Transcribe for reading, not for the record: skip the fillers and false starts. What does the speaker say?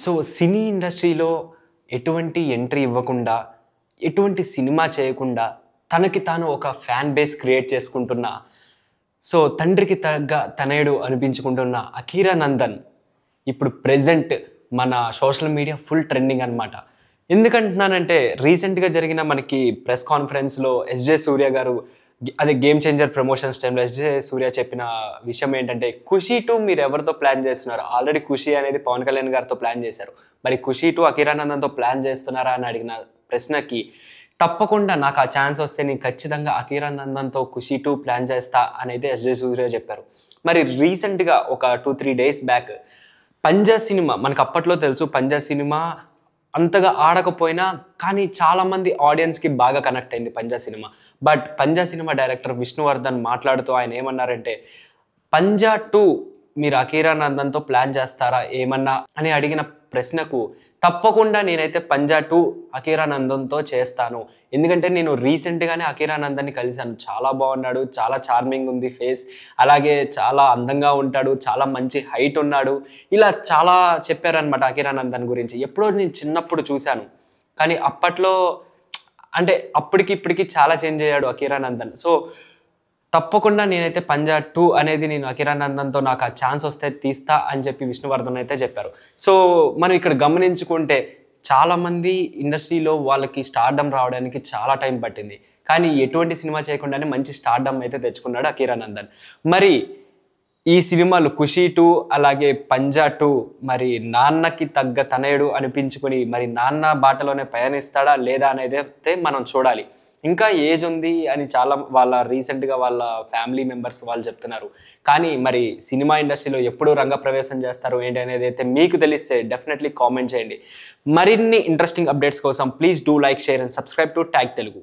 So సినీ ఇండస్ట్రీలో ఎటువంటి entry ఇవ్వకుండా, ఎటువంటి సినిమా చేయకుండా, తనకి తాను ఒక ఫ్యాన్ బేస్ క్రియేట్ చేసుకుంటున్న, సో తండ్రికి తగ్గ తనయుడు అనిపించుకుంటున్న అకీరా నందన్ ఇప్పుడు ప్రెజెంట్ మన సోషల్ మీడియా ఫుల్ ట్రెండింగ్ అనమాట. ఎందుకంటున్నానంటే రీసెంట్‌గా జరిగిన మనకి ప్రెస్ కాన్ఫరెన్స్‌లో ఎస్‌జే సూర్య గారు అదే 'గేమ్ చేంజర్' ప్రమోషన్స్ టైమ్‌లో ఎస్‌జే సూర్య చెప్పిన విషయం ఏంటంటే, 'ఖుషి 2' మీరు ఎవరితో ప్లాన్ చేస్తున్నారు? ఆల్రెడీ 'ఖుషి' అనేది పవన్ కళ్యాణ్ గారితో ప్లాన్ చేశారు. మరి 'ఖుషి 2' అకీరా నందన్‌తో ప్లాన్ చేస్తున్నారా అని అడిగిన ప్రశ్నకి, తప్పకుండా నాకు ఆ ఛాన్స్ వస్తే నేను ఖచ్చితంగా అకీరా నందన్‌తో 'ఖుషి 2' ప్లాన్ చేస్తా అనైతే ఎస్‌జే సూర్య చెప్పారు. మరి రీసెంట్‌గా ఒక 2, 3 డేస్ బ్యాక్ 'పంజా' సినిమా మనకు అప్పట్లో తెలుసు 'పంజా' సినిమా అంతగా ఆడకపోయినా కానీ చాలామంది ఆడియన్స్‌కి బాగా కనెక్ట్ అయింది 'పంజా' సినిమా. బట్ 'పంజా' సినిమా డైరెక్టర్ విష్ణువర్ధన్ మాట్లాడుతూ ఆయన ఏమన్నారంటే, 'పంజా 2' మీరు అకీరా నందన్‌తో ప్లాన్ చేస్తారా ఏమన్నా అని అడిగిన ప్రశ్నకు, తప్పకుండా నేనైతే 'పంజా 2' అకీరా నందన్‌తో చేస్తాను. ఎందుకంటే నేను రీసెంట్‌గానే అకీరా నందన్‌ని కలిసాను. చాలా బాగున్నాడు. చాలా చార్మింగ్ ఉంది ఫేస్. అలాగే చాలా అందంగా ఉంటాడు. చాలా మంచి హైట్ ఉన్నాడు. ఇలా చాలా చెప్పారనమాట అకీరా నందన్ గురించి. ఎప్పుడో నేను చిన్నప్పుడు చూశాను. కానీ అప్పట్లో అంటే అప్పటికి ఇప్పటికి చాలా చేంజ్ అయ్యాడు అకీరా నందన్. సో తప్పకుండా నేనైతే 'పంజా 2' అనేది నేను అకీరా నందన్‌తో నాకు ఆ ఛాన్స్ వస్తే తీస్తా అని చెప్పి విష్ణువర్ధన్ అయితే చెప్పారు. సో మనం ఇక్కడ గమనించుకుంటే చాలామంది ఇండస్ట్రీలో వాళ్ళకి స్టార్డమ్ రావడానికి చాలా టైం పట్టింది. కానీ ఎటువంటి సినిమా చేయకుండానే మంచి స్టార్డమ్ అయితే తెచ్చుకున్నాడు అకీరా నందన్. మరి ఈ సినిమాలు 'ఖుషి 2' అలాగే 'పంజా 2' మరి నాన్నకి తగ్గ తనయుడు అనిపించుకొని మరి నాన్న బాటలోనే పయనిస్తాడా లేదా అనేదైతే మనం చూడాలి. ఇంకా ఏజ్ ఉంది అని చాలా రీసెంట్‌గా వాళ్ళ ఫ్యామిలీ మెంబర్స్ వాళ్ళు చెప్తున్నారు. కానీ మరి సినిమా ఇండస్ట్రీలో ఎప్పుడు రంగప్రవేశం చేస్తారు ఏంటి అనేదైతే మీకు తెలిస్తే డెఫినెట్‌లీ కామెంట్ చేయండి. మరిన్ని ఇంట్రెస్టింగ్ అప్డేట్స్ కోసం please do like, share and subscribe to tag Telugu.